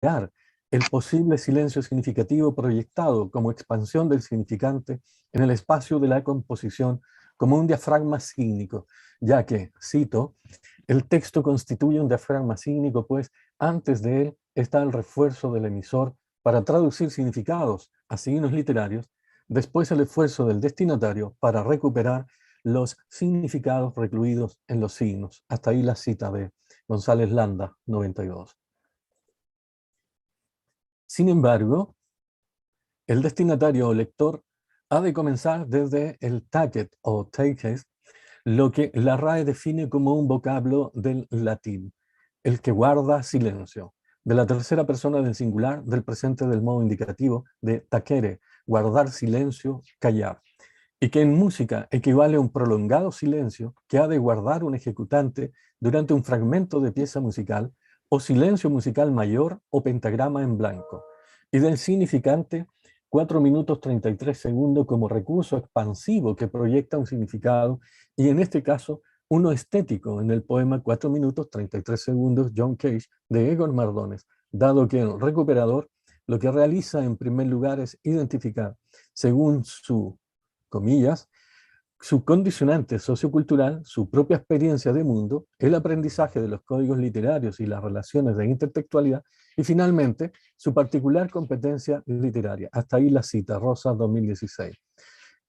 el posible silencio significativo proyectado como expansión del significante en el espacio de la composición como un diafragma sígnico, ya que, cito, el texto constituye un diafragma sígnico, pues antes de él está el refuerzo del emisor para traducir significados a signos literarios, después el esfuerzo del destinatario para recuperar los significados recluidos en los signos. Hasta ahí la cita de González Landa, 92. Sin embargo, el destinatario o lector ha de comenzar desde el taket o takes, lo que la RAE define como un vocablo del latín, el que guarda silencio, de la tercera persona del singular, del presente del modo indicativo, de tacere, guardar silencio, callar, y que en música equivale a un prolongado silencio que ha de guardar un ejecutante durante un fragmento de pieza musical o silencio musical mayor o pentagrama en blanco, y del significante 4 minutos 33 segundos como recurso expansivo que proyecta un significado, y en este caso uno estético en el poema 4 minutos 33 segundos John Cage de Egon Mardones, dado que el recuperador lo que realiza en primer lugar es identificar, según su comillas, su condicionante sociocultural, su propia experiencia de mundo, el aprendizaje de los códigos literarios y las relaciones de intertextualidad, y finalmente su particular competencia literaria. Hasta ahí la cita, Rosa 2016.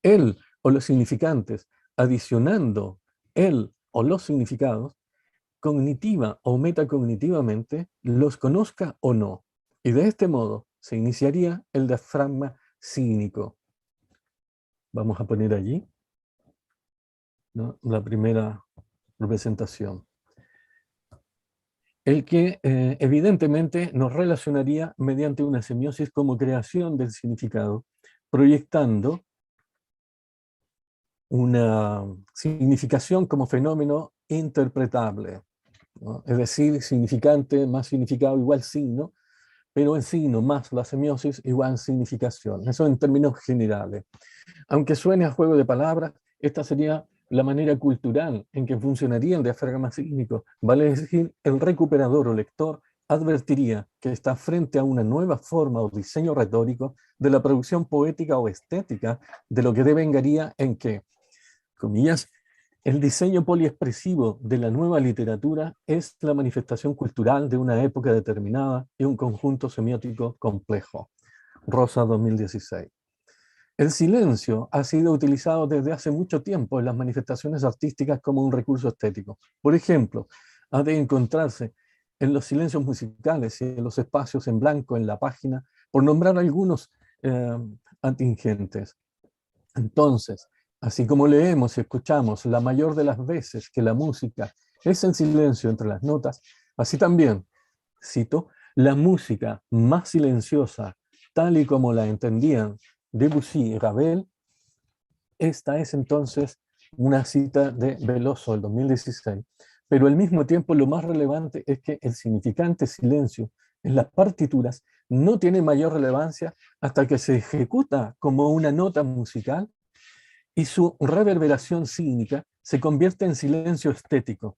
Él o los significantes, adicionando él o los significados, cognitiva o metacognitivamente, los conozca o no. Y de este modo se iniciaría el diafragma cínico. Vamos a poner allí, ¿no?, la primera representación. El que evidentemente nos relacionaría mediante una semiosis como creación del significado, proyectando una significación como fenómeno interpretable, ¿no? Es decir, significante más significado igual signo, pero el signo más la semiosis igual significación. Eso en términos generales. Aunque suene a juego de palabras, esta sería la manera cultural en que funcionaría el diafragma sígnico. Vale decir, el recuperador o lector advertiría que está frente a una nueva forma o diseño retórico de la producción poética o estética, de lo que devengaría en que, comillas, el diseño poliexpresivo de la nueva literatura es la manifestación cultural de una época determinada y un conjunto semiótico complejo. Rosa 2016. El silencio ha sido utilizado desde hace mucho tiempo en las manifestaciones artísticas como un recurso estético. Por ejemplo, ha de encontrarse en los silencios musicales y en los espacios en blanco en la página, por nombrar algunos atingentes. Entonces, así como leemos y escuchamos la mayor de las veces que la música es en silencio entre las notas, así también, cito, la música más silenciosa, tal y como la entendían Debussy y Ravel. Esta es entonces una cita de Veloso del 2016, pero al mismo tiempo lo más relevante es que el significante silencio en las partituras no tiene mayor relevancia hasta que se ejecuta como una nota musical y su reverberación cínica se convierte en silencio estético,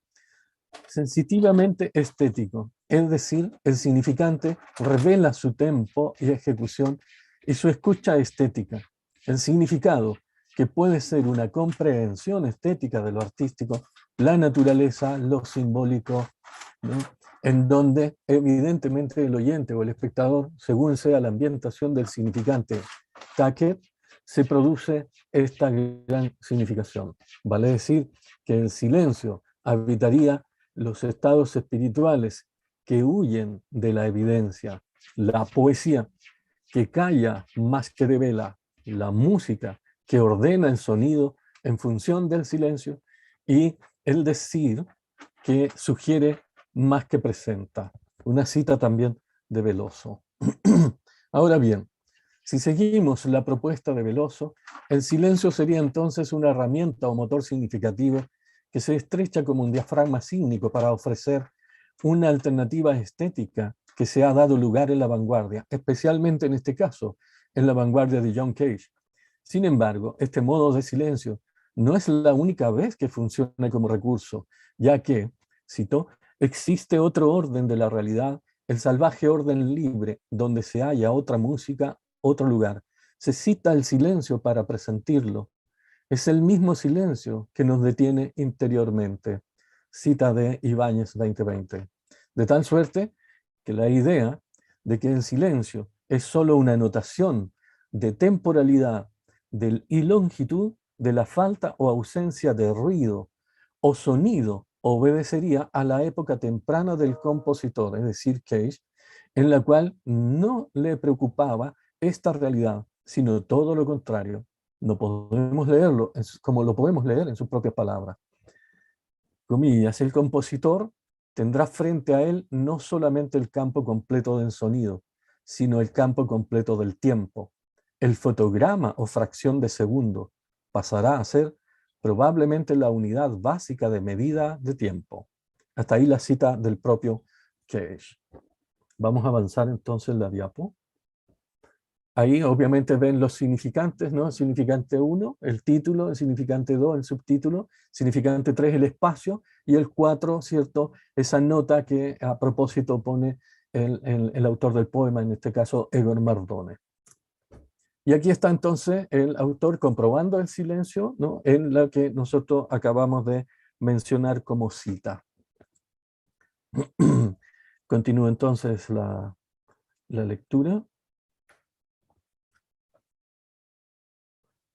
sensitivamente estético, es decir, el significante revela su tempo y ejecución y su escucha estética. El significado, que puede ser una comprensión estética de lo artístico, la naturaleza, lo simbólico, ¿no?, en donde evidentemente el oyente o el espectador, según sea la ambientación del significante taquet, se produce esta gran significación. Vale decir que el silencio habitaría los estados espirituales que huyen de la evidencia, la poesía que calla más que revela, la música que ordena el sonido en función del silencio, y el decir que sugiere más que presenta. Una cita también de Veloso. Ahora bien, si seguimos la propuesta de Veloso, el silencio sería entonces una herramienta o motor significativo que se estrecha como un diafragma sígnico para ofrecer una alternativa estética que se ha dado lugar en la vanguardia, especialmente en este caso, en la vanguardia de John Cage. Sin embargo, este modo de silencio no es la única vez que funciona como recurso, ya que, cito, existe otro orden de la realidad el salvaje orden libre, donde se halla otra música, otro lugar. Se cita el silencio para presentirlo. Es el mismo silencio que nos detiene interiormente. Cita de Ibáñez 2020. De tal suerte que la idea de que el silencio es solo una notación de temporalidad y longitud de la falta o ausencia de ruido o sonido obedecería a la época temprana del compositor, es decir, Cage, en la cual no le preocupaba esta realidad, sino todo lo contrario. No podemos leerlo como lo podemos leer en sus propias palabras. Comillas, el compositor tendrá frente a él no solamente el campo completo del sonido, sino el campo completo del tiempo. El fotograma o fracción de segundo pasará a ser probablemente la unidad básica de medida de tiempo. Hasta ahí la cita del propio Cage. Vamos a avanzar entonces la diapo. Ahí obviamente ven los significantes, ¿no? Significante 1, el título, el significante 2, el subtítulo, significante 3, el espacio, y el 4, ¿cierto? Esa nota que a propósito pone el autor del poema, en este caso Egon Mardone. Y aquí está entonces el autor comprobando el silencio, ¿no? En la que nosotros acabamos de mencionar como cita. Continúo entonces la lectura.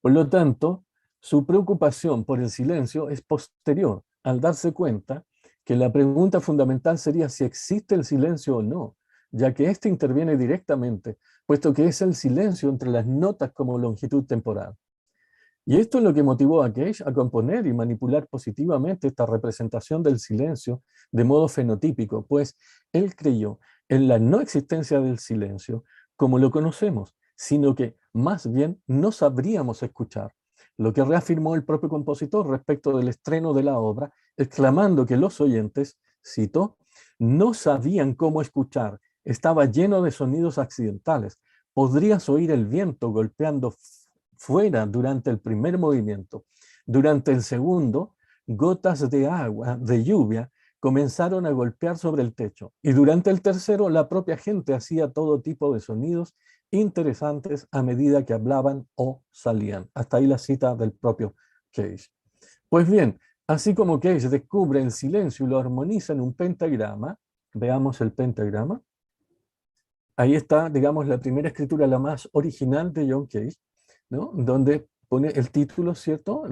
Por lo tanto, su preocupación por el silencio es posterior, al darse cuenta que la pregunta fundamental sería si existe el silencio o no, ya que éste interviene directamente, puesto que es el silencio entre las notas como longitud temporal. Y esto es lo que motivó a Cage a componer y manipular positivamente esta representación del silencio de modo fenotípico, pues él creyó en la no existencia del silencio como lo conocemos, sino que más bien no sabríamos escuchar, lo que reafirmó el propio compositor respecto del estreno de la obra, exclamando que los oyentes, cito, no sabían cómo escuchar, estaba lleno de sonidos accidentales, podrías oír el viento golpeando fuera durante el primer movimiento. Durante el segundo, gotas de agua, de lluvia, comenzaron a golpear sobre el techo. Y durante el tercero, la propia gente hacía todo tipo de sonidos interesantes a medida que hablaban o salían. Hasta ahí la cita del propio Cage. Pues bien, así como Cage descubre el silencio y lo armoniza en un pentagrama, veamos el pentagrama. Ahí está, digamos, la primera escritura, la más original de John Cage, ¿no? Donde pone el título, ¿cierto?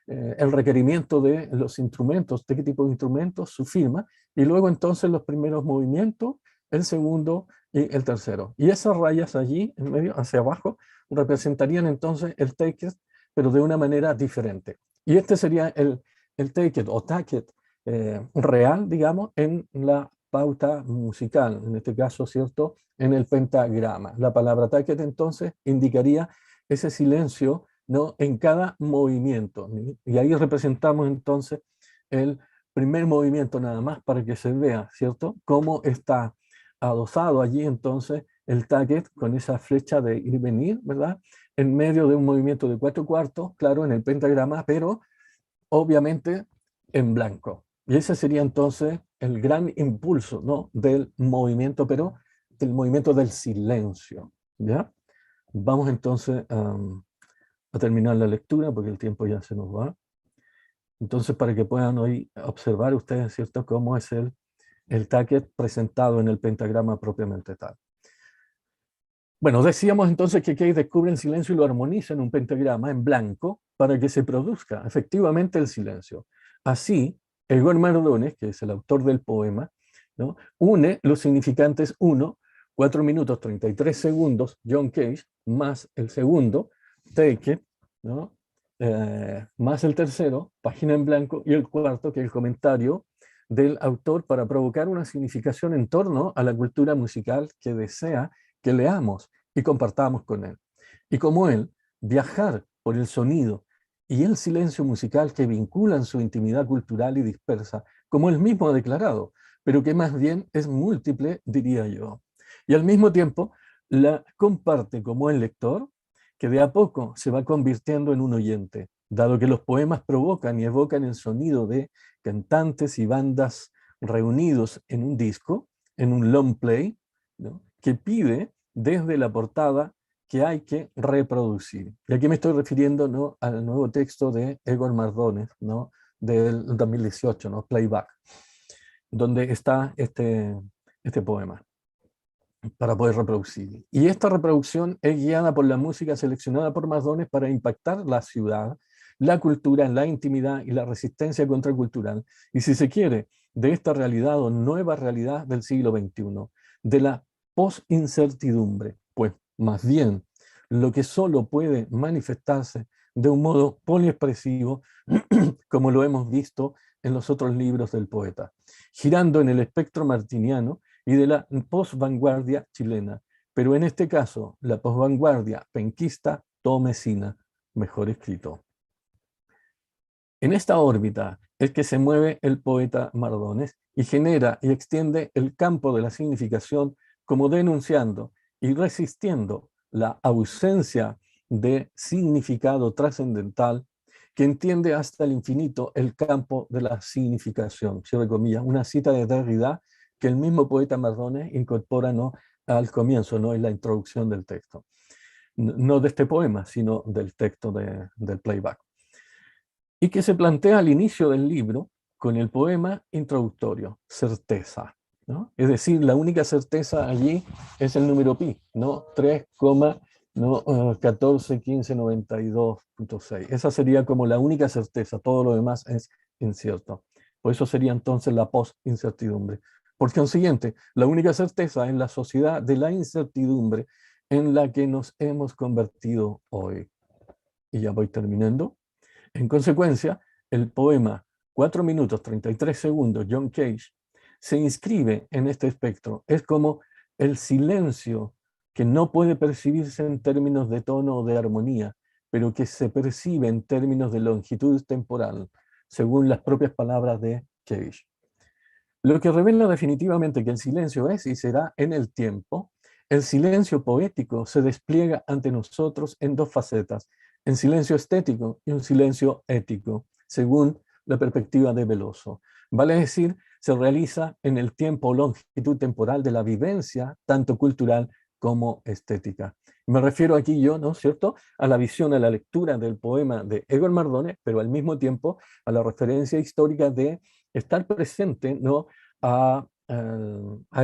El requerimiento de los instrumentos, de qué tipo de instrumentos, su firma, y luego entonces los primeros movimientos, el segundo y el tercero. Y esas rayas allí, en medio, hacia abajo, representarían entonces el take it, pero de una manera diferente. Y este sería el take it o take it real, digamos, en la pauta musical, en este caso, ¿cierto?, en el pentagrama. La palabra take it entonces indicaría ese silencio, ¿no?, en cada movimiento. Y ahí representamos entonces el primer movimiento nada más para que se vea, ¿cierto?, cómo está adosado allí entonces el take it con esa flecha de ir y venir, ¿verdad?, en medio de un movimiento de 4/4, claro, en el pentagrama, pero obviamente en blanco. Y ese sería entonces el gran impulso, ¿no?, del movimiento, pero del movimiento del silencio, ¿ya? Vamos entonces a terminar la lectura porque el tiempo ya se nos va. Entonces, para que puedan hoy observar ustedes, ¿cierto?, cómo es el taquet presentado en el pentagrama propiamente tal. Bueno, decíamos entonces que Cage descubre el silencio y lo armoniza en un pentagrama en blanco para que se produzca efectivamente el silencio. Así, Egon Mardones, que es el autor del poema, ¿no?, une los significantes 1, 4 minutos 33 segundos, John Cage, más el segundo, Take It, ¿no?, más el tercero, página en blanco, y el cuarto, que es el comentario del autor para provocar una significación en torno a la cultura musical que desea que leamos y compartamos con él. Y como él, viajar por el sonido y el silencio musical que vinculan su intimidad cultural y dispersa, como él mismo ha declarado, pero que más bien es múltiple, diría yo. Y al mismo tiempo la comparte como el lector, que de a poco se va convirtiendo en un oyente, dado que los poemas provocan y evocan el sonido de cantantes y bandas reunidos en un disco. en un long play, ¿no?, que pide desde la portada que hay que reproducir. Y aquí me estoy refiriendo, ¿no?, al nuevo texto de Egor Mardones, ¿no?, del 2018, ¿no?, Playback, donde está este poema para poder reproducir. Y esta reproducción es guiada por la música seleccionada por Mardones para impactar la ciudad, la cultura, la intimidad y la resistencia contracultural. Y si se quiere, de esta realidad o nueva realidad del siglo XXI, de la posincertidumbre, pues más bien lo que solo puede manifestarse de un modo poliexpresivo, como lo hemos visto en los otros libros del poeta, girando en el espectro martiniano y de la posvanguardia chilena, pero en este caso la posvanguardia penquista tomesina, mejor escrito. En esta órbita es que se mueve el poeta Mardones y genera y extiende el campo de la significación como denunciando y resistiendo la ausencia de significado trascendental que entiende hasta el infinito el campo de la significación. Cierre comillas, una cita de Derrida que el mismo poeta Mardones incorpora, ¿no?, al comienzo, ¿no?, en la introducción del texto. No de este poema, sino del texto del Playback. Y que se plantea al inicio del libro con el poema introductorio, certeza, ¿no? Es decir, la única certeza allí es el número pi, ¿no? 3,141592.6. Esa sería como la única certeza, todo lo demás es incierto. Por eso sería entonces la post-incertidumbre. Por consiguiente, la única certeza es la sociedad de la incertidumbre en la que nos hemos convertido hoy. Y ya voy terminando. En consecuencia, el poema 4 minutos 33 segundos, John Cage, se inscribe en este espectro. Es como el silencio que no puede percibirse en términos de tono o de armonía, pero que se percibe en términos de longitud temporal, según las propias palabras de Cage. Lo que revela definitivamente que el silencio es y será en el tiempo. El silencio poético se despliega ante nosotros en dos facetas, en silencio estético y un silencio ético, según la perspectiva de Veloso. Vale decir, se realiza en el tiempo o longitud temporal de la vivencia, tanto cultural como estética. Me refiero aquí yo, ¿no es cierto?, a la visión, a la lectura del poema de Egor Mardones, pero al mismo tiempo a la referencia histórica de estar presente, ¿no?, a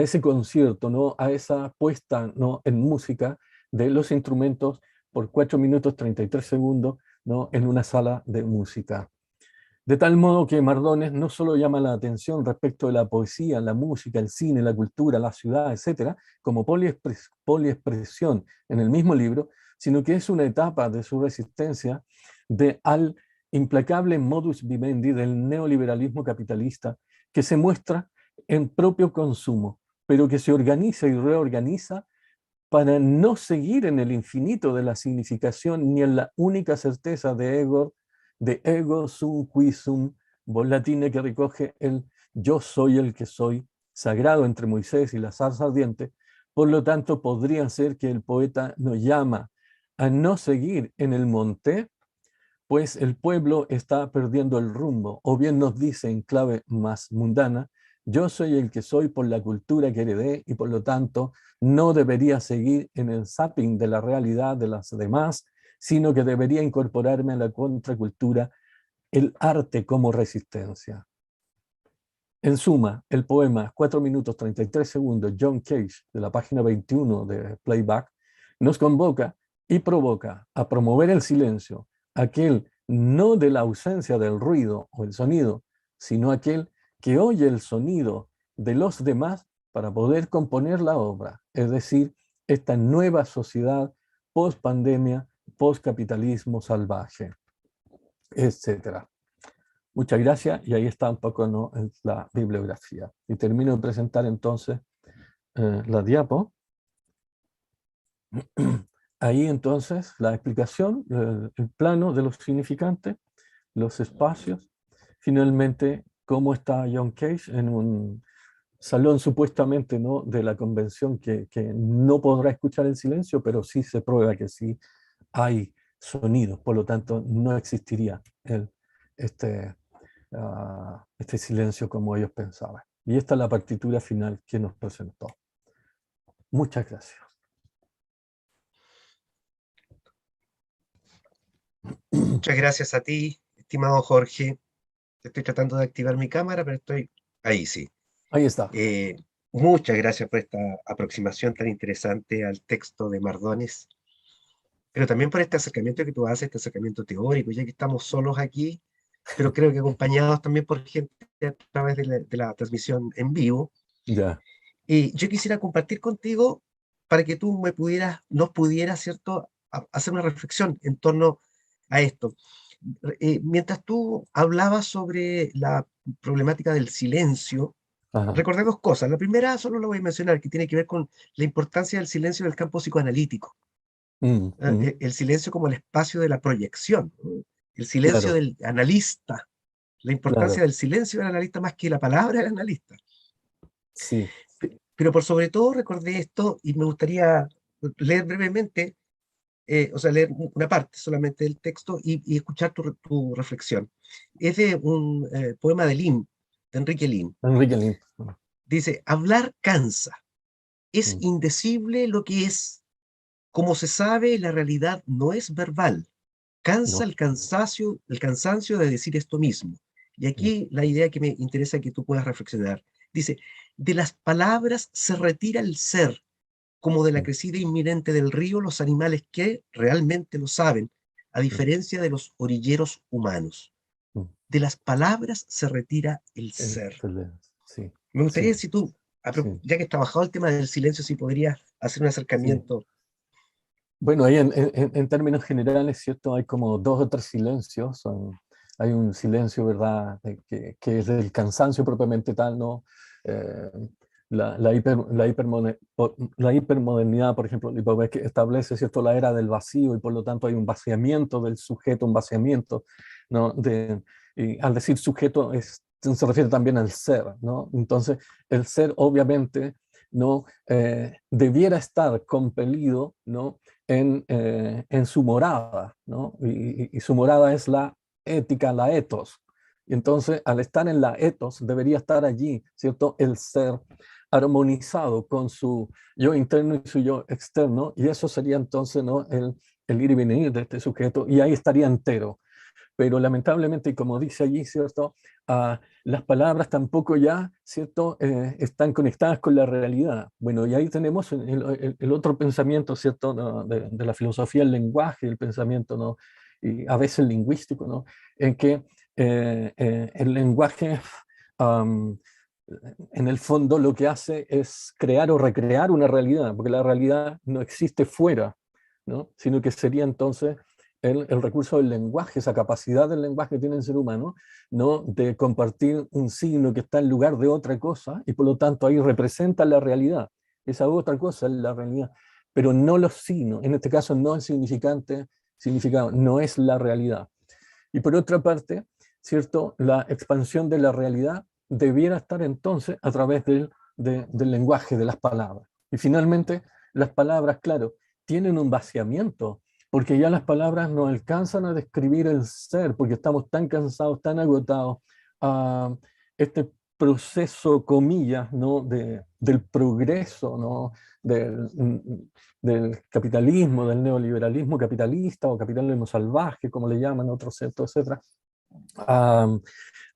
ese concierto, ¿no?, a esa puesta, ¿no?, en música de los instrumentos por 4 minutos 33 segundos, ¿no?, en una sala de música. De tal modo que Mardones no solo llama la atención respecto de la poesía, la música, el cine, la cultura, la ciudad, etcétera, como poliexpresión en el mismo libro, sino que es una etapa de su resistencia al implacable modus vivendi del neoliberalismo capitalista que se muestra en propio consumo, pero que se organiza y reorganiza para no seguir en el infinito de la significación ni en la única certeza de ego sum qui sum, volatine, que recoge el yo soy el que soy, sagrado entre Moisés y la zarza ardiente. Por lo tanto, podría ser que el poeta nos llama a no seguir en el monte, pues el pueblo está perdiendo el rumbo, o bien nos dice en clave más mundana, yo soy el que soy por la cultura que heredé y por lo tanto no debería seguir en el zapping de la realidad de las demás, sino que debería incorporarme a la contracultura, el arte como resistencia. En suma, el poema 4 minutos 33 segundos, John Cage, de la página 21 de Playback, nos convoca y provoca a promover el silencio, aquel no de la ausencia del ruido o el sonido, sino aquel que oye el sonido de los demás para poder componer la obra, es decir, esta nueva sociedad post-pandemia, post-capitalismo salvaje, etcétera. Muchas gracias, y ahí está un poco, ¿no?, la bibliografía. Y termino de presentar entonces la diapo. Ahí entonces la explicación, el plano de los significantes, los espacios, finalmente cómo está John Cage en un salón supuestamente, ¿no?, de la convención que no podrá escuchar el silencio, pero sí se prueba que sí hay sonidos, por lo tanto no existiría este silencio como ellos pensaban. Y esta es la partitura final que nos presentó. Muchas gracias. Muchas gracias a ti, estimado Jorge. Estoy tratando de activar mi cámara, pero estoy ahí, sí. Ahí está. Eh, Muchas gracias por esta aproximación tan interesante al texto de Mardones, pero también por este acercamiento que tú haces, este acercamiento teórico, ya que estamos solos aquí, pero creo que acompañados también por gente a través de la transmisión en vivo. Ya. Y yo quisiera compartir contigo para que tú nos pudieras, ¿cierto?, hacer una reflexión en torno a esto. Mientras tú hablabas sobre la problemática del silencio, Ajá. recordé dos cosas. La primera, solo la voy a mencionar, que tiene que ver con la importancia del silencio en el campo psicoanalítico. El silencio como el espacio de la proyección, ¿no? El silencio Claro, del analista, la importancia claro. del silencio del analista más que la palabra del analista. Sí. Pero por sobre todo recordé esto y me gustaría leer brevemente, o sea, leer una parte solamente del texto y escuchar tu reflexión. Es de un poema de Lin, de Enrique Lin. Enrique Lin. Dice, hablar cansa, es Mm, indecible lo que es. Como se sabe, la realidad no es verbal. Cansa no. el cansancio de decir esto mismo. Y Mm, aquí la idea que me interesa que tú puedas reflexionar. Dice, de las palabras se retira el ser, como de la mm, crecida inminente del río los animales que realmente lo saben, a mm, diferencia de los orilleros humanos. mm. De las palabras se retira el ser. Sí, Me gustaría sí, si tú, sí, ya que has trabajado el tema del silencio, si podrías hacer un sí. acercamiento. Bueno, ahí en términos generales, ¿cierto? Hay como dos o tres silencios. Hay un silencio, ¿verdad? Que es del cansancio propiamente tal, ¿no? Eh, la hipermodernidad, por ejemplo, que establece, ¿cierto?, la era del vacío y por lo tanto hay un vaciamiento del sujeto, un vaciamiento, ¿no? Y al decir sujeto se refiere también al ser, ¿no? Entonces, el ser obviamente no debiera estar compelido, ¿no?, en su morada, ¿no? Y su morada es la ética, la ethos. Y entonces, al estar en la ethos, debería estar allí, ¿cierto? El ser armonizado con su yo interno y su yo externo, y eso sería entonces, ¿no?, el ir y venir de este sujeto, y ahí estaría entero. Pero lamentablemente, como dice allí, ¿cierto? Las palabras tampoco ya, ¿cierto? Están conectadas con la realidad. Bueno, y ahí tenemos el otro pensamiento, ¿cierto?, ¿no?, de la filosofía del lenguaje, el pensamiento, ¿no?, y a veces lingüístico, ¿no?, en que el lenguaje, um, en el fondo, lo que hace es crear o recrear una realidad, porque la realidad no existe fuera, ¿no?, sino que sería entonces el recurso del lenguaje, esa capacidad del lenguaje que tiene el ser humano, ¿no?, de compartir un signo que está en lugar de otra cosa, y por lo tanto ahí representa la realidad. Esa otra cosa es la realidad, pero no los signos, en este caso no el significado, no es la realidad. Y por otra parte, ¿cierto?, la expansión de la realidad debiera estar entonces a través del lenguaje, de las palabras. Y finalmente, las palabras, claro, tienen un vaciamiento, porque ya las palabras no alcanzan a describir el ser, porque estamos tan cansados, tan agotados. Este proceso, comillas, ¿no?, del progreso, ¿no?, del, del capitalismo, del neoliberalismo capitalista o capitalismo salvaje, como le llaman otros sectores, etc.,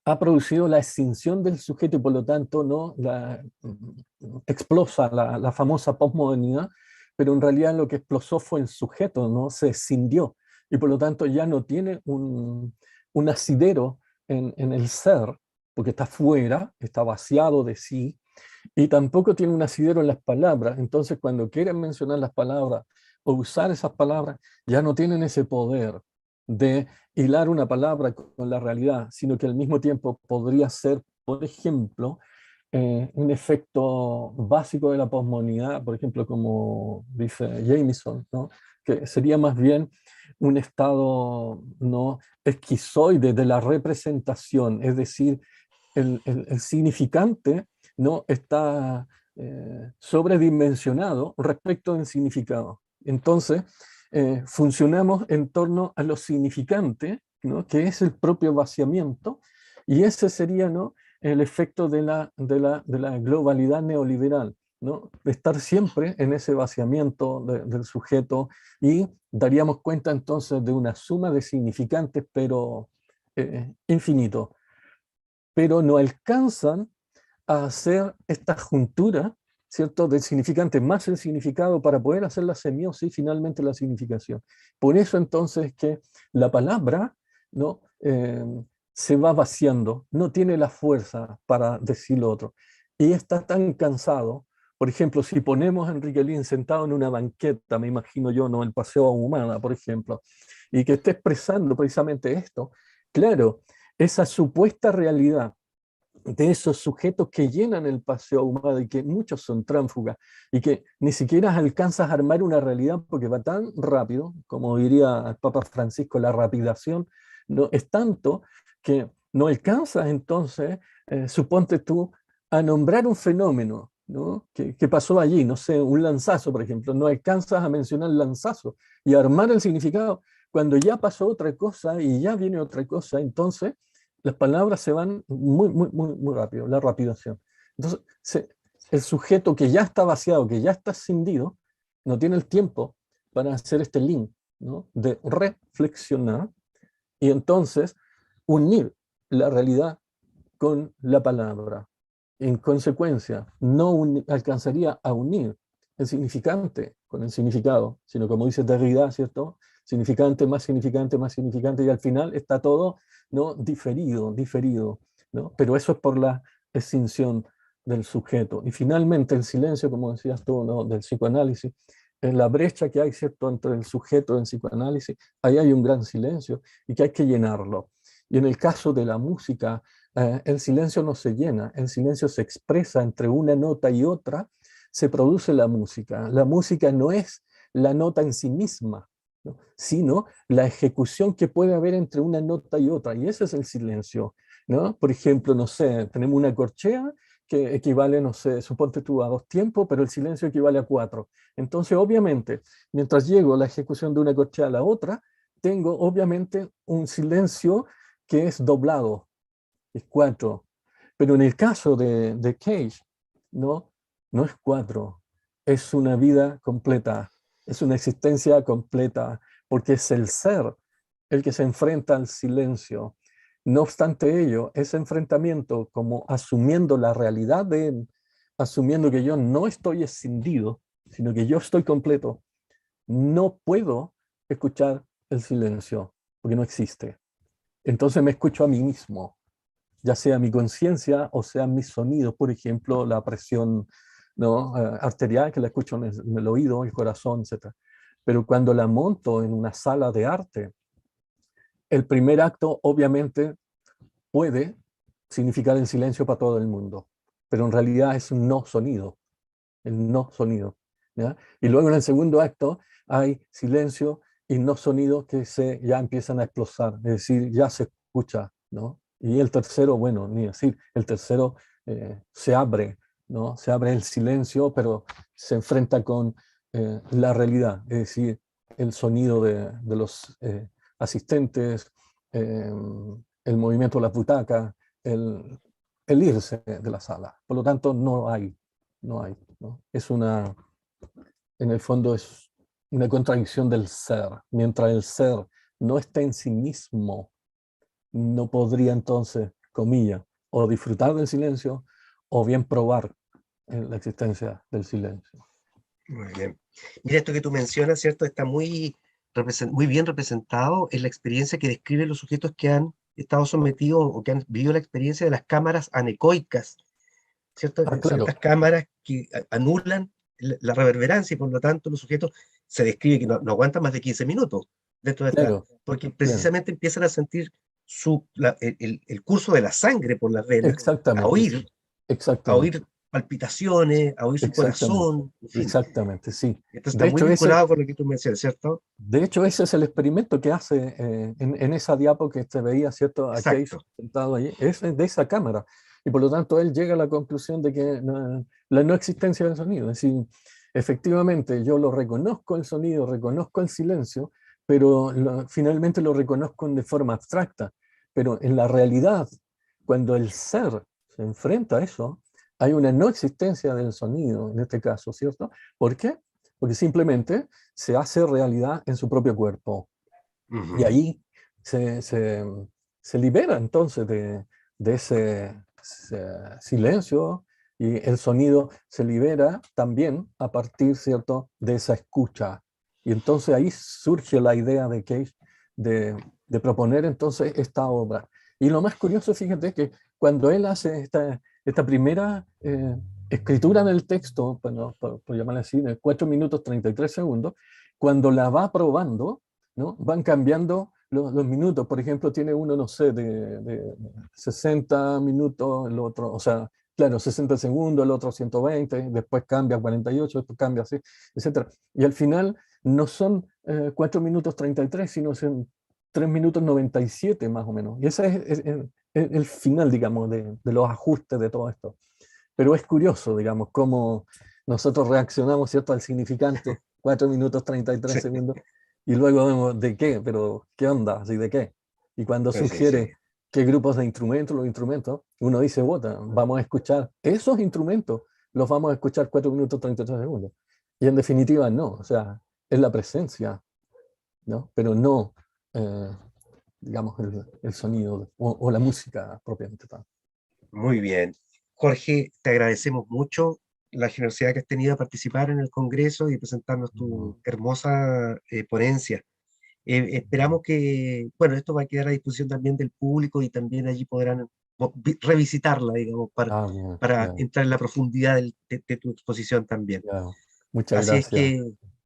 ha producido la extinción del sujeto y por lo tanto no explosa la famosa posmodernidad, pero en realidad lo que explosó fue el sujeto, ¿no? Se escindió y por lo tanto ya no tiene un asidero en el ser, porque está fuera, está vaciado de sí, y tampoco tiene un asidero en las palabras. Entonces, cuando quieren mencionar las palabras o usar esas palabras, ya no tienen ese poder de hilar una palabra con la realidad, sino que al mismo tiempo podría ser, por ejemplo, un efecto básico de la posmodernidad, por ejemplo, como dice Jameson, ¿no?, que sería más bien un estado, ¿no?, esquizoide de la representación, es decir, el significante, ¿no?, está sobredimensionado respecto del significado. Entonces, funcionamos en torno a lo significante, ¿no?, que es el propio vaciamiento, y ese sería, ¿no?, el efecto de la globalidad neoliberal, ¿no? De estar siempre en ese vaciamiento del sujeto, y daríamos cuenta entonces de una suma de significantes, pero infinito. Pero no alcanzan a hacer esta juntura, ¿cierto?, del significante más el significado para poder hacer la semiosis y finalmente la significación. Por eso entonces que la palabra, ¿no?, se va vaciando, no tiene la fuerza para decir lo otro. Y está tan cansado. Por ejemplo, si ponemos a Enrique Lihn sentado en una banqueta, me imagino yo, ¿no?, el Paseo Ahumada, por ejemplo, y que esté expresando precisamente esto, claro, esa supuesta realidad de esos sujetos que llenan el Paseo Ahumada y que muchos son tránsfugas y que ni siquiera alcanzas a armar una realidad porque va tan rápido, como diría el Papa Francisco, la rapidación, ¿no?, es tanto que no alcanzas entonces, suponte tú, a nombrar un fenómeno, ¿no?, que pasó allí, no sé, un lanzazo, por ejemplo, no alcanzas a mencionar el lanzazo y a armar el significado cuando ya pasó otra cosa y ya viene otra cosa. Entonces las palabras se van muy rápido, la rapidación. Entonces, el sujeto que ya está vaciado, que ya está escindido, no tiene el tiempo para hacer este link, ¿no?, de reflexionar y entonces unir la realidad con la palabra. En consecuencia, no alcanzaría a unir el significante con el significado, sino, como dice Derrida, ¿cierto?, significante, más significante, más significante, y al final está todo, ¿no?, diferido, ¿no? Pero eso es por la extinción del sujeto. Y finalmente el silencio, como decías tú, ¿no?, del psicoanálisis, en la brecha que hay, ¿cierto?, entre el sujeto y el psicoanálisis, ahí hay un gran silencio y que hay que llenarlo. Y en el caso de la música, el silencio no se llena, el silencio se expresa entre una nota y otra, se produce la música. La música no es la nota en sí misma, ¿no?, sino la ejecución que puede haber entre una nota y otra, y ese es el silencio, ¿no? Por ejemplo, no sé, tenemos una corchea que equivale, no sé, suponte tú, a 2 tiempos, pero el silencio equivale a 4. Entonces, obviamente, mientras llego la ejecución de una corchea a la otra, tengo obviamente un silencio que es doblado, es 4. Pero en el caso de Cage, no, no es 4, es una vida completa, es una existencia completa, porque es el ser el que se enfrenta al silencio. No obstante ello, ese enfrentamiento, como asumiendo la realidad de él, asumiendo que yo no estoy escindido, sino que yo estoy completo, no puedo escuchar el silencio, porque no existe. Entonces me escucho a mí mismo, ya sea mi conciencia o sea mis sonidos, por ejemplo, la presión, ¿no?, arterial, que la escucho en el oído, el corazón, etc. Pero cuando la monto en una sala de arte, el primer acto obviamente puede significar el silencio para todo el mundo, pero en realidad es un no sonido, el no sonido, ¿ya? Y luego en el segundo acto hay silencio y no sonido que ya empiezan a explosar, es decir, ya se escucha, ¿no? Y el tercero, bueno, ni decir, el tercero se abre, ¿no? Se abre el silencio, pero se enfrenta con la realidad, es decir, el sonido de los asistentes, eh, el movimiento de las butacas, el irse de la sala. Por lo tanto, no hay, ¿no? En el fondo es una contradicción del ser. Mientras el ser no está en sí mismo, no podría entonces, comillas, o disfrutar del silencio o bien probar la existencia del silencio. Muy bien. Mira, esto que tú mencionas, ¿cierto? Está muy bien representado en la experiencia que describen los sujetos que han estado sometidos o que han vivido la experiencia de las cámaras anecoicas, ¿cierto? Ah, Son claro, estas cámaras que anulan la reverberancia y por lo tanto los sujetos se describe que no aguantan más de 15 minutos dentro de esta, claro, porque claro. precisamente empiezan a sentir el curso de la sangre por las venas, a Exactamente, oír, sí. a Exactamente, oír palpitaciones, a oír su exactamente, corazón, en fin. exactamente, sí. Esto está De muy hecho, ese, vinculado con lo que tú mencionas, ¿cierto? De hecho, ese es el experimento que hace en esa diapo que se veía, ¿cierto? A Case Exacto. sentado allí, es de esa cámara. Y por lo tanto, él llega a la conclusión de que la no existencia del sonido. Es decir, efectivamente, yo lo reconozco el sonido, reconozco el silencio, pero finalmente lo reconozco de forma abstracta. Pero en la realidad, cuando el ser se enfrenta a eso, hay una no existencia del sonido en este caso, ¿cierto? ¿Por qué? Porque simplemente se hace realidad en su propio cuerpo. Y Ujú. ahí se, se, se libera entonces de ese silencio y el sonido se libera también a partir, ¿cierto?, de esa escucha. Y entonces ahí surge la idea de Cage de proponer entonces esta obra. Y lo más curioso, fíjate que cuando él hace esta primera escritura del texto, bueno, por llamarla así, de 4 minutos 33 segundos, cuando la va probando, ¿no? Van cambiando los minutos. Por ejemplo, tiene uno, no sé, de 60 minutos, el otro, o sea, claro, 60 segundos, el otro 120, después cambia a 48, después cambia así, etcétera. Y al final no son 4 minutos 33, sino son 3 minutos 97 más o menos. Y ese es el final, digamos, de los ajustes de todo esto. Pero es curioso, digamos, cómo nosotros reaccionamos, ¿cierto?, al significante, 4 minutos 33 Sí, segundos, y luego vemos de qué, pero ¿qué onda? ¿Así de qué? Y cuando sí, sí, sí. sugiere qué grupos de instrumentos, los instrumentos, uno dice, bota, vamos a escuchar esos instrumentos, los vamos a escuchar 4 minutos 33 segundos. Y en definitiva, no, o sea, es la presencia, ¿no? Pero no, eh, digamos, el sonido o la música propiamente tal. Muy bien. Jorge, te agradecemos mucho la generosidad que has tenido de participar en el Congreso y presentarnos tu hermosa ponencia. Esperamos que, bueno, esto va a quedar a disposición también del público y también allí podrán revisitarla, digamos, Ah, bien, para ya, entrar en la profundidad de tu exposición también. ya. Muchas Así es gracias. que